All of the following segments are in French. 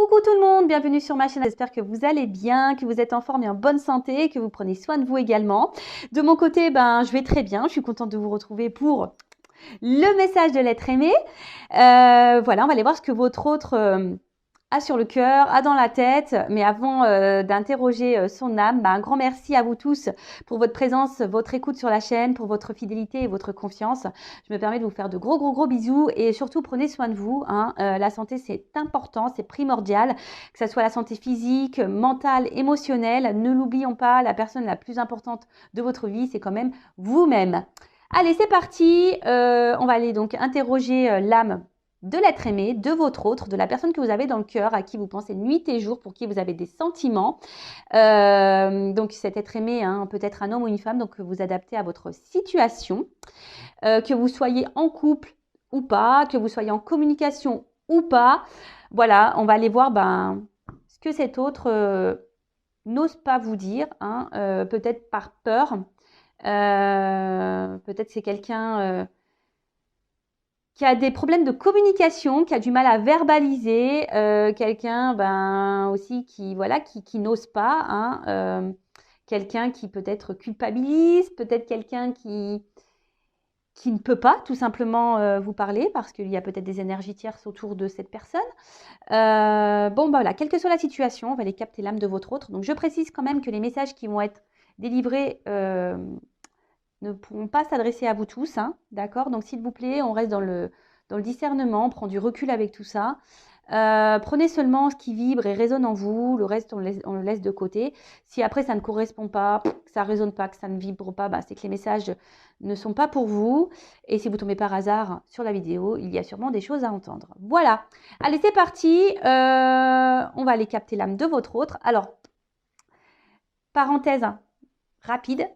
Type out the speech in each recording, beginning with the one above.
Coucou tout le monde, bienvenue sur ma chaîne. J'espère que vous allez bien, que vous êtes en forme et en bonne santé, que vous prenez soin de vous également. De mon côté, je vais très bien. Je suis contente de vous retrouver pour le message de l'être aimé. Voilà, on va aller voir ce que votre autre a sur le cœur, a dans la tête. Mais avant d'interroger son âme, un grand merci à vous tous pour votre présence, votre écoute sur la chaîne, pour votre fidélité et votre confiance. Je me permets de vous faire de gros bisous et surtout prenez soin de vous. La santé, c'est important, c'est primordial, que ce soit la santé physique, mentale, émotionnelle. Ne l'oublions pas, la personne la plus importante de votre vie, c'est quand même vous-même. Allez, c'est parti. On va aller donc interroger l'âme de l'être aimé, de votre autre, de la personne que vous avez dans le cœur, à qui vous pensez nuit et jour, pour qui vous avez des sentiments. Donc cet être aimé, peut être un homme ou une femme, donc vous adaptez à votre situation. Que vous soyez en couple ou pas, que vous soyez en communication ou pas. Voilà, on va aller voir ce que cet autre n'ose pas vous dire, peut-être par peur. Peut-être c'est quelqu'un qui a des problèmes de communication, qui a du mal à verbaliser, quelqu'un aussi qui n'ose pas, quelqu'un qui peut-être culpabilise, peut-être quelqu'un qui ne peut pas tout simplement vous parler parce qu'il y a peut-être des énergies tierces autour de cette personne. Voilà, quelle que soit la situation, on va aller capter l'âme de votre autre. Donc je précise quand même que les messages qui vont être délivrés ne pourront pas s'adresser à vous tous, d'accord? Donc s'il vous plaît, on reste dans le discernement, on prend du recul avec tout ça. Prenez seulement ce qui vibre et résonne en vous, le reste on le laisse de côté. Si après ça ne correspond pas, que ça ne résonne pas, que ça ne vibre pas, c'est que les messages ne sont pas pour vous. Et si vous tombez par hasard sur la vidéo, il y a sûrement des choses à entendre. Voilà, allez c'est parti, on va aller capter l'âme de votre autre. Alors, parenthèse rapide.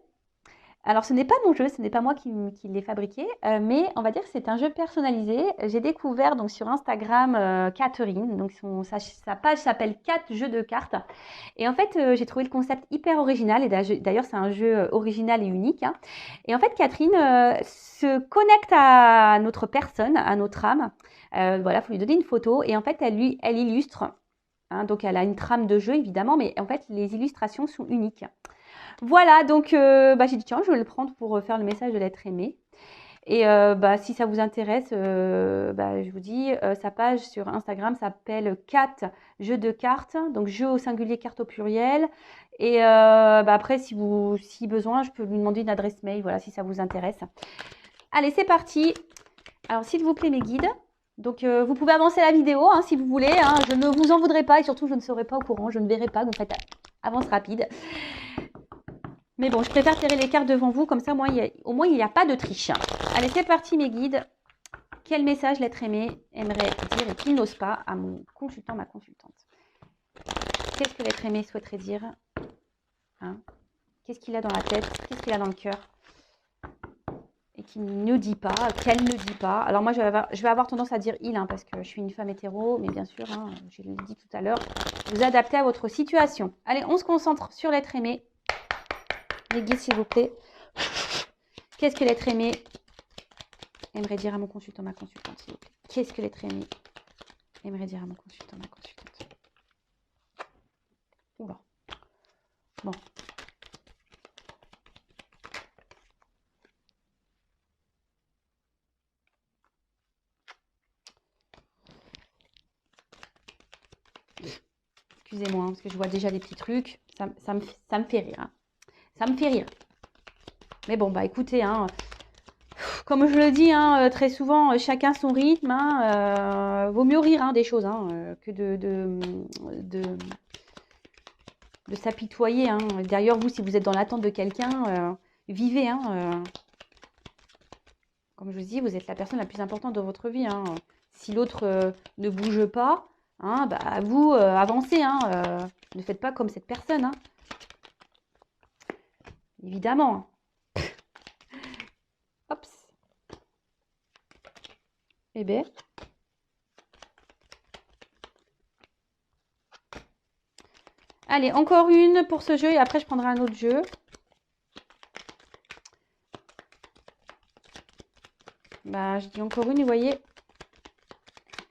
Alors, ce n'est pas mon jeu, ce n'est pas moi qui l'ai fabriqué, mais on va dire que c'est un jeu personnalisé. J'ai découvert donc sur Instagram Catherine, donc sa page s'appelle 4 jeux de cartes. Et en fait, j'ai trouvé le concept hyper original, et d'ailleurs, c'est un jeu original et unique. Et en fait, Catherine se connecte à notre personne, à notre âme. Voilà, il faut lui donner une photo, et en fait, elle illustre. Donc, elle a une trame de jeu, évidemment, mais en fait, les illustrations sont uniques. Voilà, donc j'ai dit tiens, je vais le prendre pour faire le message de l'être aimé. Et si ça vous intéresse, je vous dis, sa page sur Instagram s'appelle 4 jeux de cartes, donc jeux au singulier, cartes au pluriel. Et après, si besoin, je peux lui demander une adresse mail, voilà, si ça vous intéresse. Allez, c'est parti. Alors, s'il vous plaît, mes guides. Donc, vous pouvez avancer la vidéo si vous voulez. Je ne vous en voudrais pas et surtout, je ne serai pas au courant, je ne verrai pas. Donc, faites avance rapide. Mais bon, je préfère tirer les cartes devant vous, comme ça, au moins, il n'y a pas de triche. Allez, c'est parti, mes guides. Quel message l'être aimé aimerait dire et qu'il n'ose pas à mon consultant, ma consultante? Qu'est-ce que l'être aimé souhaiterait dire? Qu'est-ce qu'il a dans la tête? Qu'est-ce qu'il a dans le cœur? Et qu'il ne dit pas, qu'elle ne dit pas. Alors moi, je vais avoir tendance à dire il, parce que je suis une femme hétéro, mais bien sûr, je l'ai dit tout à l'heure, vous adaptez à votre situation. Allez, on se concentre sur l'être aimé. Les guides, s'il vous plaît. Qu'est-ce que l'être aimé aimerait dire à mon consultant, ma consultante, s'il vous plaît? Qu'est-ce que l'être aimé aimerait dire à mon consultant, ma consultante? Oula. Bon. Excusez-moi, parce que je vois déjà des petits trucs. Ça me fait rire. Ça me fait rire. Mais bon, écoutez, comme je le dis très souvent, chacun son rythme. Vaut mieux rire des choses que de s'apitoyer. D'ailleurs, vous, si vous êtes dans l'attente de quelqu'un, vivez. Comme je vous dis, vous êtes la personne la plus importante de votre vie. Si l'autre ne bouge pas, vous, avancez. Ne faites pas comme cette personne. Évidemment. Hop. Eh bien. Allez, encore une pour ce jeu et après je prendrai un autre jeu. Je dis encore une, vous voyez.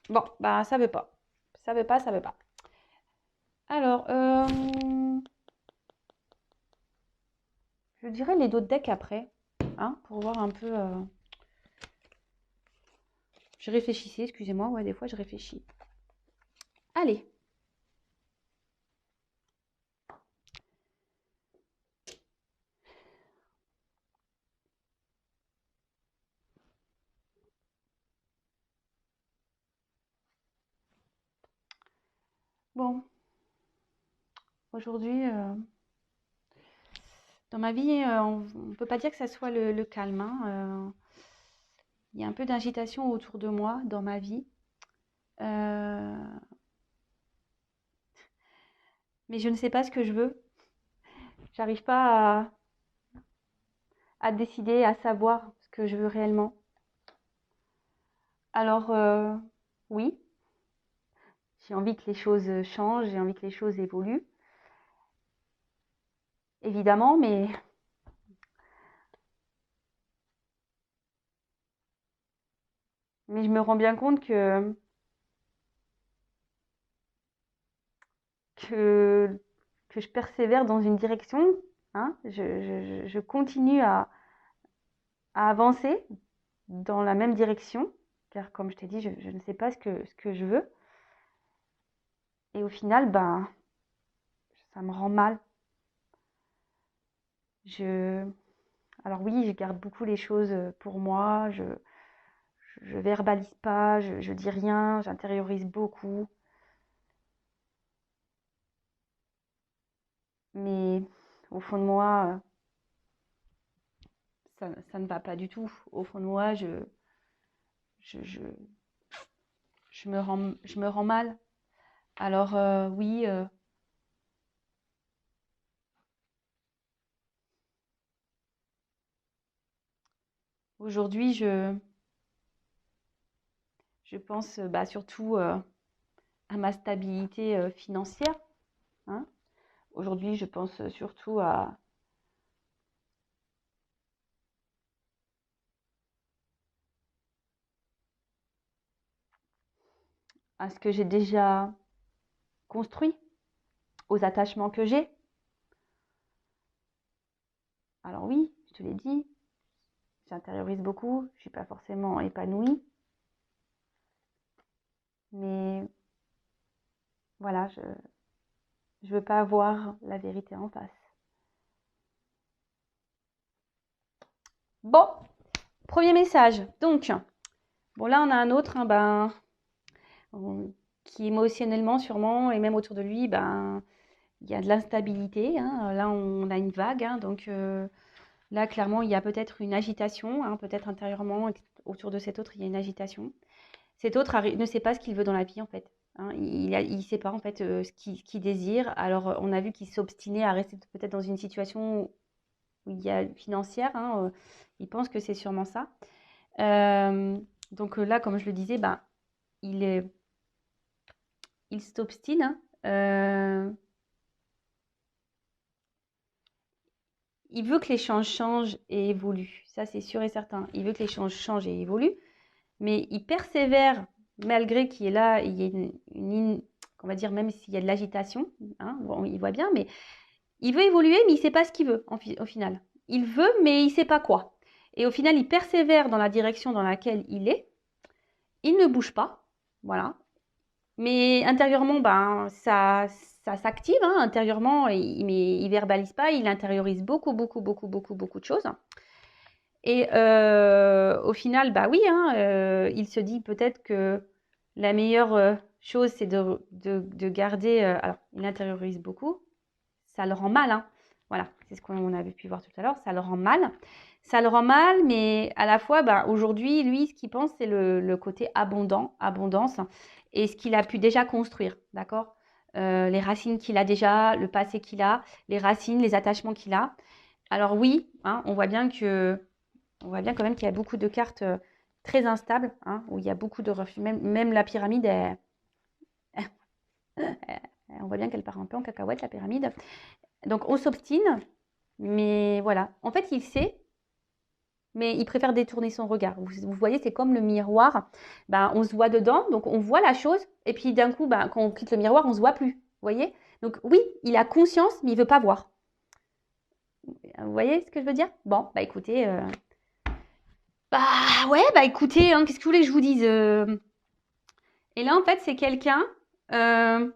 Bon, ça veut pas. Ça veut pas. Alors, je dirais les d'autres decks après, hein, pour voir un peu. Je réfléchissais, excusez-moi, ouais, des fois je réfléchis. Allez. Bon, aujourd'hui, dans ma vie, on ne peut pas dire que ça soit le calme, hein. Il y a un peu d'agitation autour de moi dans ma vie. Euh, mais je ne sais pas ce que je veux. J'arrive pas à décider, à savoir ce que je veux réellement. Alors, oui, j'ai envie que les choses changent, j'ai envie que les choses évoluent, évidemment, mais je me rends bien compte que, que je persévère dans une direction, hein. Je continue à avancer dans la même direction, car comme je t'ai dit, je ne sais pas ce que je veux. Et au final, ben, ça me rend mal. Je... Alors oui, je garde beaucoup les choses pour moi, je verbalise pas, je dis rien, j'intériorise beaucoup. Mais au fond de moi, ça ne va pas du tout. Au fond de moi, je, je, je me rends mal. Alors oui, aujourd'hui, je pense bah, surtout à ma stabilité financière, hein. Aujourd'hui, je pense surtout à ce que j'ai déjà construit, aux attachements que j'ai. Alors oui, je te l'ai dit, j'intériorise beaucoup, je ne suis pas forcément épanouie, mais voilà, je ne veux pas avoir la vérité en face. Bon, premier message. Donc, bon là on a un autre, hein, ben, qui émotionnellement sûrement, et même autour de lui, ben, il y a de l'instabilité, hein. Là on a une vague, hein, donc là clairement il y a peut-être une agitation, hein, peut-être intérieurement, autour de cet autre il y a une agitation. Cet autre ne sait pas ce qu'il veut dans la vie en fait, hein. Il ne sait pas en fait ce qu'il désire. Alors on a vu qu'il s'obstinait à rester peut-être dans une situation où il y a financière, hein, il pense que c'est sûrement ça. Euh, donc là, comme je le disais, ben, il est, il s'obstine, hein. Il veut que l'échange change et évolue. Ça, c'est sûr et certain. Il veut que l'échange change et évolue, mais il persévère malgré qu'il y ait là, il y ait on va dire, même s'il y a de l'agitation, hein, bon, il voit bien, mais il veut évoluer, mais il ne sait pas ce qu'il veut au final. Il veut, mais il ne sait pas quoi. Et au final, il persévère dans la direction dans laquelle il est. Il ne bouge pas, voilà. Mais intérieurement, ben, ça s'active, hein, intérieurement, mais il verbalise pas, il intériorise beaucoup, beaucoup, beaucoup, beaucoup, beaucoup de choses. Et au final, bah oui, hein, il se dit peut-être que la meilleure chose, c'est de garder. Alors, il intériorise beaucoup, ça le rend mal, hein. Voilà, c'est ce qu'on avait pu voir tout à l'heure, ça le rend mal. Ça le rend mal, mais à la fois, bah, aujourd'hui, lui, ce qu'il pense, c'est le côté abondance, et ce qu'il a pu déjà construire, d'accord. Les racines qu'il a déjà, le passé qu'il a, les racines, les attachements qu'il a. Alors oui, hein, on voit bien quand même qu'il y a beaucoup de cartes très instables, hein, où il y a beaucoup de refus. Même la pyramide, on voit bien qu'elle part un peu en cacahuète, la pyramide. Donc on s'obstine, mais voilà. En fait, il sait, mais il préfère détourner son regard. Vous voyez, c'est comme le miroir. Ben, on se voit dedans, donc on voit la chose, et puis d'un coup, ben, quand on quitte le miroir, on ne se voit plus. voyez? Donc oui, il a conscience, mais il veut pas voir. Vous voyez ce que je veux dire? Bon, bah écoutez, bah ouais, bah écoutez, hein, qu'est-ce que vous voulez que je vous dise? Et là, en fait, c'est quelqu'un euh,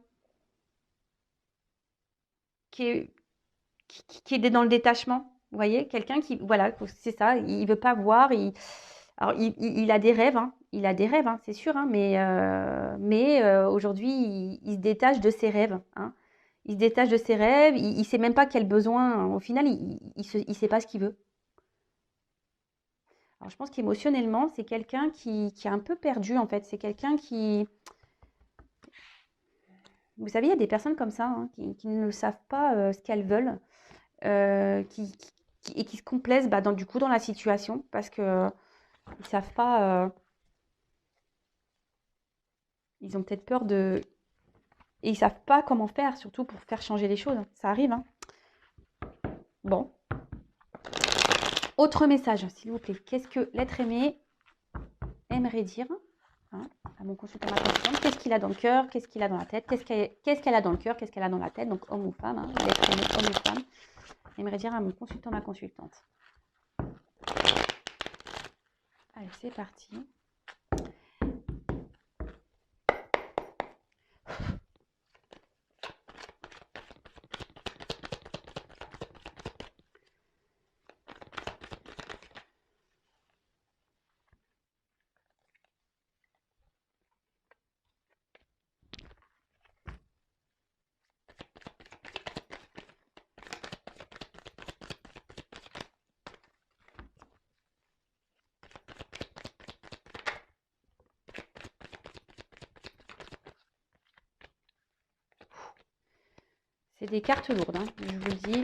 qui est, qui est dans le détachement. Vous voyez, quelqu'un qui, voilà, c'est ça, il veut pas voir. Alors, il a des rêves, hein, il a des rêves, hein, c'est sûr, hein, mais aujourd'hui, il se détache de ses rêves, hein. Il se détache de ses rêves, il sait même pas quel besoin, au final, il sait pas ce qu'il veut. Alors, je pense qu'émotionnellement, c'est quelqu'un qui est un peu perdu, en fait. C'est quelqu'un qui, vous savez, il y a des personnes comme ça, hein, qui ne savent pas ce qu'elles veulent, et qui se complaisent bah, du coup dans la situation parce que ils savent pas, ils ont peut-être peur de, et ils savent pas comment faire, surtout pour faire changer les choses. Ça arrive, hein. Bon, autre message, s'il vous plaît. Qu'est-ce que l'être aimé aimerait dire, hein, à mon consultant, ma consultante? Qu'est-ce qu'il a dans le cœur? Qu'est-ce qu'il a dans la tête? Qu'est-ce qu'elle a dans le cœur? Qu'est-ce qu'elle a dans la tête? Donc homme ou femme, hein, l'être aimé, homme ou femme, aimerait dire à mon consultant, ma consultante. Allez, c'est parti. C'est des cartes lourdes, hein, je vous le dis.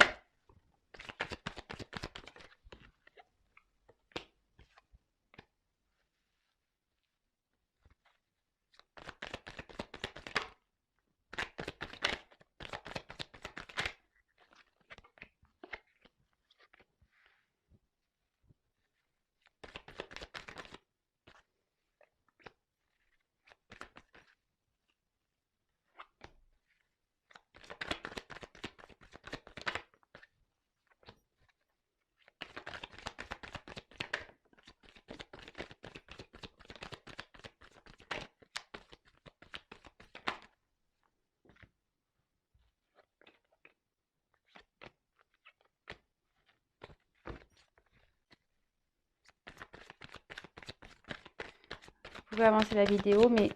Vous pouvez avancer la vidéo, mais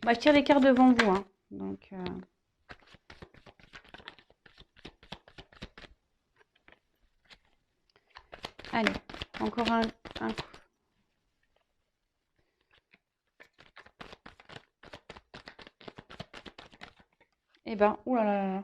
moi je tire les cartes devant vous, hein. Donc, allez, encore un coup. Eh ben, oulala. Là là.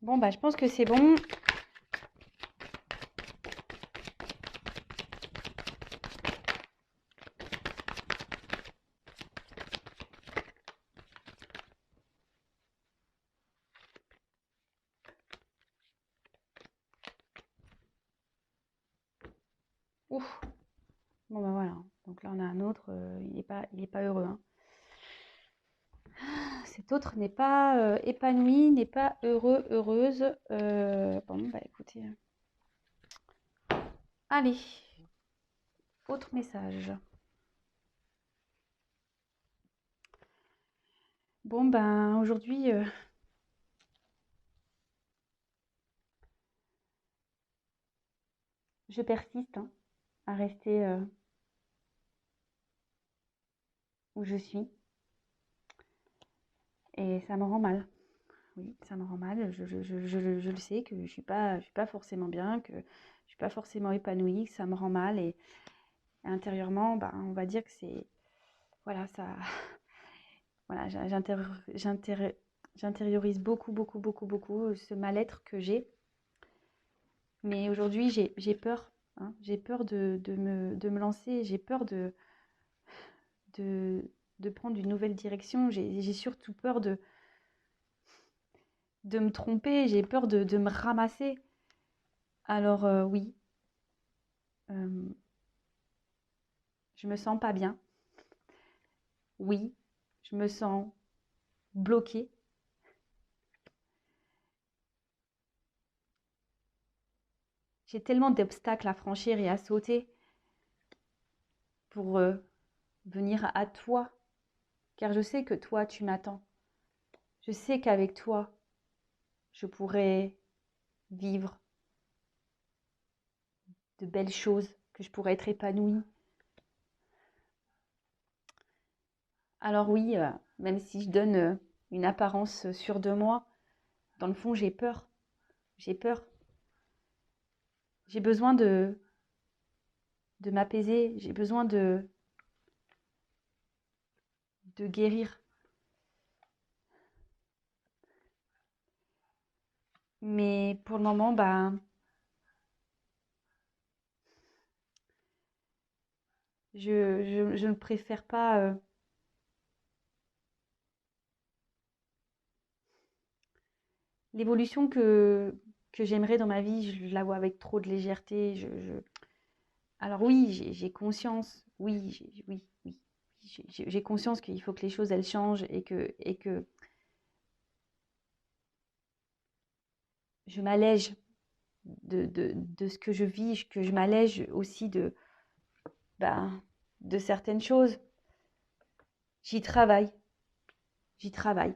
Bon, bah, je pense que c'est bon. Ouf. Bon, bah voilà. Donc là, on a un autre. Il est pas heureux, hein. Cet autre n'est pas épanoui, n'est pas heureux, heureuse. Bon, bah écoutez. Allez, autre message. Bon, ben aujourd'hui, je persiste, hein, à rester où je suis. Et ça me rend mal. Oui, ça me rend mal. Je le sais que je suis pas forcément bien, que je suis pas forcément épanouie, que ça me rend mal. Et intérieurement, ben, on va dire que c'est, voilà, ça, voilà, j'intériorise beaucoup, beaucoup, beaucoup, beaucoup ce mal-être que j'ai. Mais aujourd'hui, j'ai peur, hein. J'ai peur de me lancer, j'ai peur de, de prendre une nouvelle direction. J'ai surtout peur de me tromper, j'ai peur de me ramasser. Alors oui, euh, je me sens pas bien. Oui, je me sens bloquée. J'ai tellement d'obstacles à franchir et à sauter pour venir à toi, car je sais que toi, tu m'attends. Je sais qu'avec toi, je pourrais vivre de belles choses, que je pourrais être épanouie. Alors oui, même si je donne une apparence sûre de moi, dans le fond, j'ai peur. J'ai peur. J'ai besoin de m'apaiser. J'ai besoin de guérir. Mais pour le moment, bah, je ne préfère pas. L'évolution que j'aimerais dans ma vie, je la vois avec trop de légèreté. Alors oui, j'ai conscience. Oui, oui. J'ai conscience qu'il faut que les choses, elles changent et que je m'allège de ce que je vis, que je m'allège aussi ben, de certaines choses. J'y travaille, j'y travaille,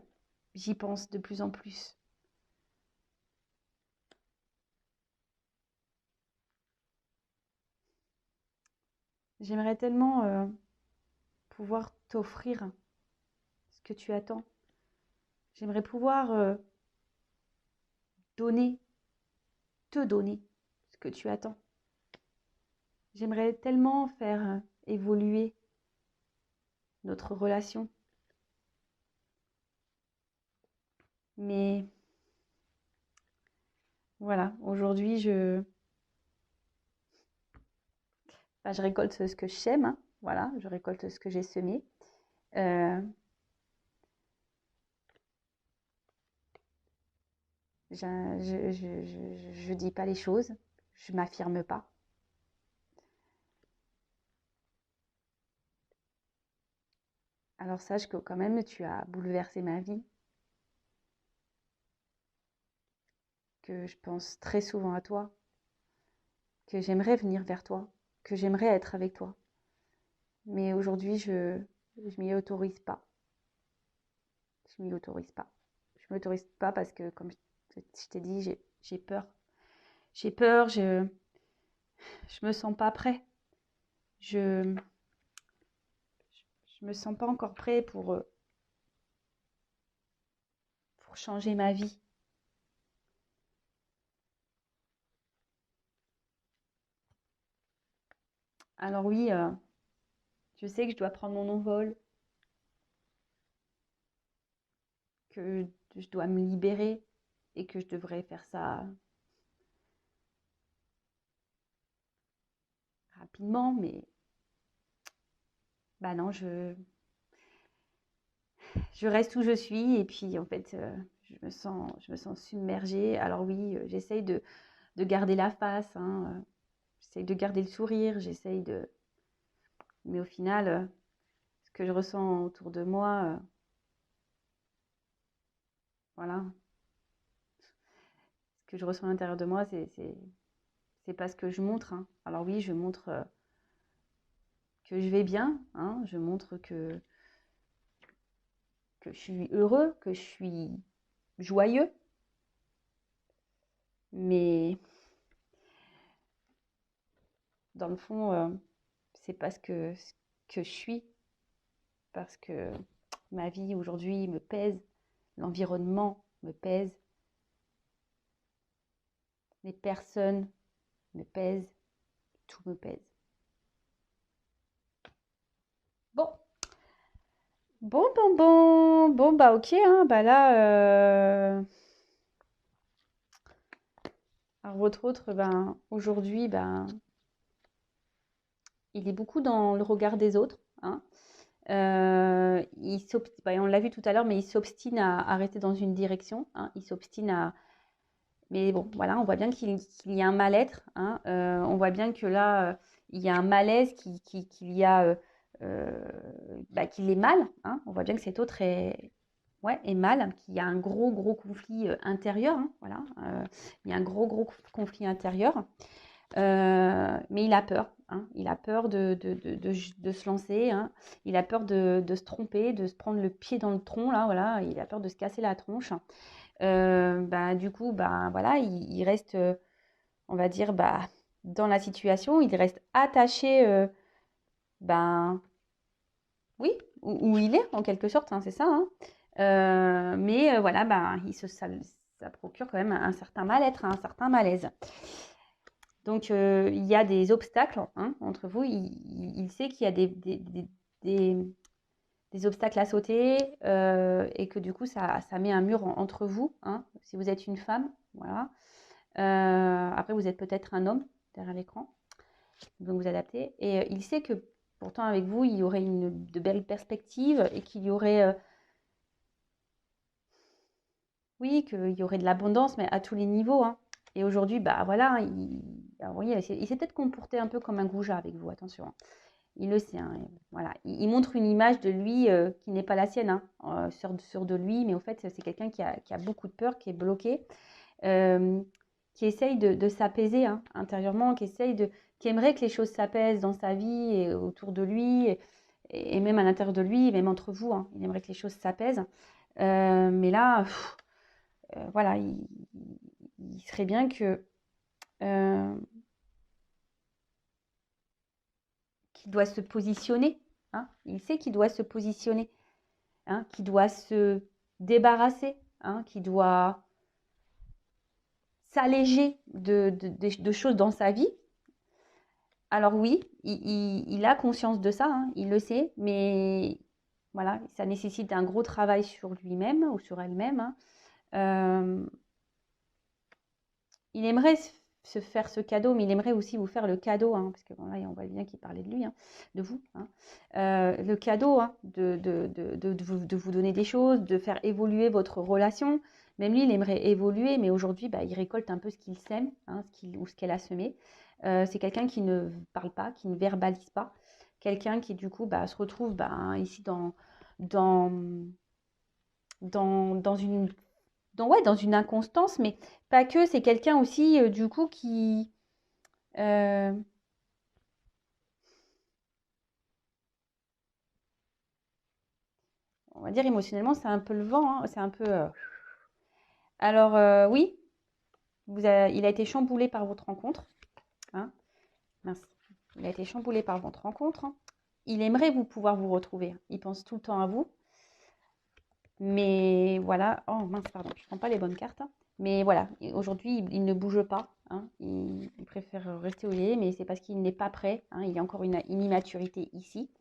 j'y pense de plus en plus. J'aimerais tellement pouvoir t'offrir ce que tu attends. J'aimerais pouvoir donner, te donner ce que tu attends. J'aimerais tellement faire évoluer notre relation. Mais voilà, aujourd'hui, enfin, je récolte ce que je sème, hein. Voilà, je récolte ce que j'ai semé. Euh, je dis pas les choses, je m'affirme pas. Alors sache que quand même, tu as bouleversé ma vie, que je pense très souvent à toi, que j'aimerais venir vers toi, que j'aimerais être avec toi. Mais aujourd'hui, je m'y autorise pas. Je m'y autorise pas. Je m'autorise pas parce que, comme je t'ai dit, j'ai peur. J'ai peur, je me sens pas prêt. Je, je me sens pas encore prêt pour changer ma vie. Alors oui, je sais que je dois prendre mon envol, que je dois me libérer et que je devrais faire ça rapidement, mais bah non, je reste où je suis et puis en fait, je me sens submergée. Alors oui, j'essaye de garder la face, hein, j'essaye de garder le sourire, j'essaye de... Mais au final, ce que je ressens autour de moi, voilà, ce que je ressens à l'intérieur de moi, c'est pas ce que je montre, hein. Alors oui, je montre que je vais bien, hein, je montre que je suis heureux, que je suis joyeux, mais dans le fond, c'est pas ce que je suis, parce que ma vie aujourd'hui me pèse, l'environnement me pèse, les personnes me pèsent, tout me pèse. Bon, bah ok, hein, bah là, alors votre autre, ben, aujourd'hui, ben, il est beaucoup dans le regard des autres, hein. Bah, on l'a vu tout à l'heure, mais il s'obstine à rester dans une direction, hein. Il s'obstine à... Mais bon, voilà, on voit bien qu'il y a un mal-être, hein. On voit bien que là, il y a un malaise, qu'il y a, euh, bah, qu'il est mal, hein. On voit bien que cet autre est, ouais, est mal, qu'il y a un gros conflit intérieur, hein, voilà. Il y a un gros conflit intérieur. Mais il a peur, hein. Il a peur de se lancer, hein. Il a peur de se tromper, de se prendre le pied dans le tronc, là, voilà. Il a peur de se casser la tronche. Bah, du coup, bah, voilà, il reste, on va dire, bah, dans la situation, il reste attaché, ben, oui, où il est, en quelque sorte, hein, c'est ça, hein. Mais voilà, ben, ça procure quand même un certain mal-être, un certain malaise. Donc, il y a des obstacles, hein, entre vous. Il sait qu'il y a des- des obstacles à sauter et que du coup, ça met un mur entre vous, hein, si vous êtes une femme. Voilà. Après, vous êtes peut-être un homme derrière l'écran, donc vous adaptez. Et il sait que pourtant, avec vous, il y aurait de belles perspectives et qu'il y aurait, oui, qu'il y aurait de l'abondance, mais à tous les niveaux, hein. Et aujourd'hui, bah voilà, alors, vous voyez, il s'est peut-être comporté un peu comme un goujat avec vous, attention, hein. Il le sait, hein, voilà. Il montre une image de lui qui n'est pas la sienne, hein, sûr de lui, mais au fait, c'est quelqu'un qui a beaucoup de peur, qui est bloqué, euh, qui essaye de s'apaiser, hein, intérieurement, qui aimerait que les choses s'apaisent dans sa vie et autour de lui, et même à l'intérieur de lui, même entre vous, hein. Il aimerait que les choses s'apaisent. Mais là, voilà, il serait bien euh, qu'il doit se positionner, hein. Il sait qu'il doit se positionner, hein, qu'il doit se débarrasser, hein, qu'il doit s'alléger de choses dans sa vie. Alors oui, il a conscience de ça, hein, il le sait, mais voilà, ça nécessite un gros travail sur lui-même ou sur elle-même, hein. Euh, il aimerait se faire ce cadeau, mais il aimerait aussi vous faire le cadeau, hein, parce que voilà, on voit bien qu'il parlait de lui, hein, de vous, hein. Le cadeau, hein, de vous donner des choses, de faire évoluer votre relation. Même lui, il aimerait évoluer, mais aujourd'hui, bah, il récolte un peu ce qu'il sème, hein, ou ce qu'elle a semé. C'est quelqu'un qui ne parle pas, qui ne verbalise pas, quelqu'un qui du coup bah, se retrouve bah, ici dans, dans une ouais, dans une inconstance, mais pas que, c'est quelqu'un aussi, du coup, euh, on va dire émotionnellement, c'est un peu le vent, hein, c'est un peu... Alors, oui, il a été chamboulé par votre rencontre, hein, mince. Il a été chamboulé par votre rencontre, hein. Il aimerait pouvoir vous retrouver, hein. Il pense tout le temps à vous, mais voilà. Oh mince, pardon, je ne prends pas les bonnes cartes, hein. Mais voilà, aujourd'hui, il ne bouge pas, hein. Il préfère rester où il est, mais c'est parce qu'il n'est pas prêt, hein. Il y a encore une immaturité ici.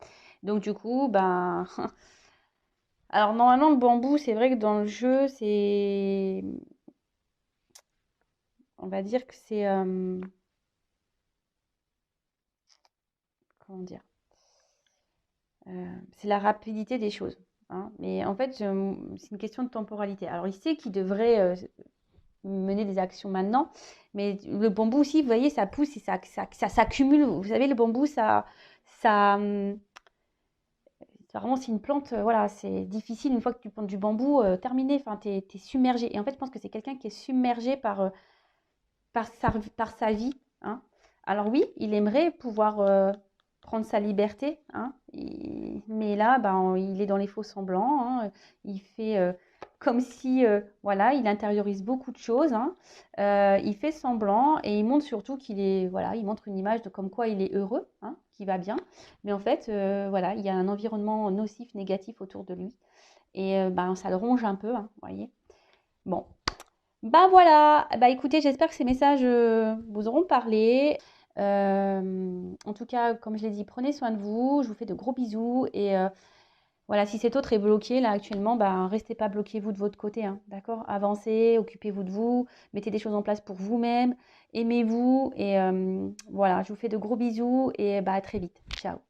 Donc du coup, ben... Alors normalement, le bambou, c'est vrai que dans le jeu, c'est... On va dire que c'est... comment dire? C'est la rapidité des choses, hein. Mais en fait, c'est une question de temporalité. Alors il sait qu'il devrait mener des actions maintenant, mais le bambou aussi, vous voyez, ça pousse et ça s'accumule. Vous savez, le bambou, ça, vraiment, c'est une plante, voilà, c'est difficile une fois que tu plantes du bambou, terminé, enfin, t'es submergé. Et en fait, je pense que c'est quelqu'un qui est submergé par sa vie, hein. Alors oui, il aimerait pouvoir prendre sa liberté, hein, mais là, ben, il est dans les faux semblants, hein. Il fait comme si, voilà, il intériorise beaucoup de choses, hein. Il fait semblant et il montre surtout qu'il est, voilà, il montre une image de comme quoi il est heureux, hein, qu'il va bien. Mais en fait, voilà, il y a un environnement nocif, négatif autour de lui. Et ben, ça le ronge un peu, hein, vous voyez. Bon, bah voilà, bah écoutez, j'espère que ces messages vous auront parlé. En tout cas, comme je l'ai dit, prenez soin de vous. Je vous fais de gros bisous et Voilà, si cet autre est bloqué là actuellement, bah, restez pas bloqué vous de votre côté, hein, d'accord? Avancez, occupez-vous de vous, mettez des choses en place pour vous-même, aimez-vous et voilà, je vous fais de gros bisous et bah, à très vite. Ciao.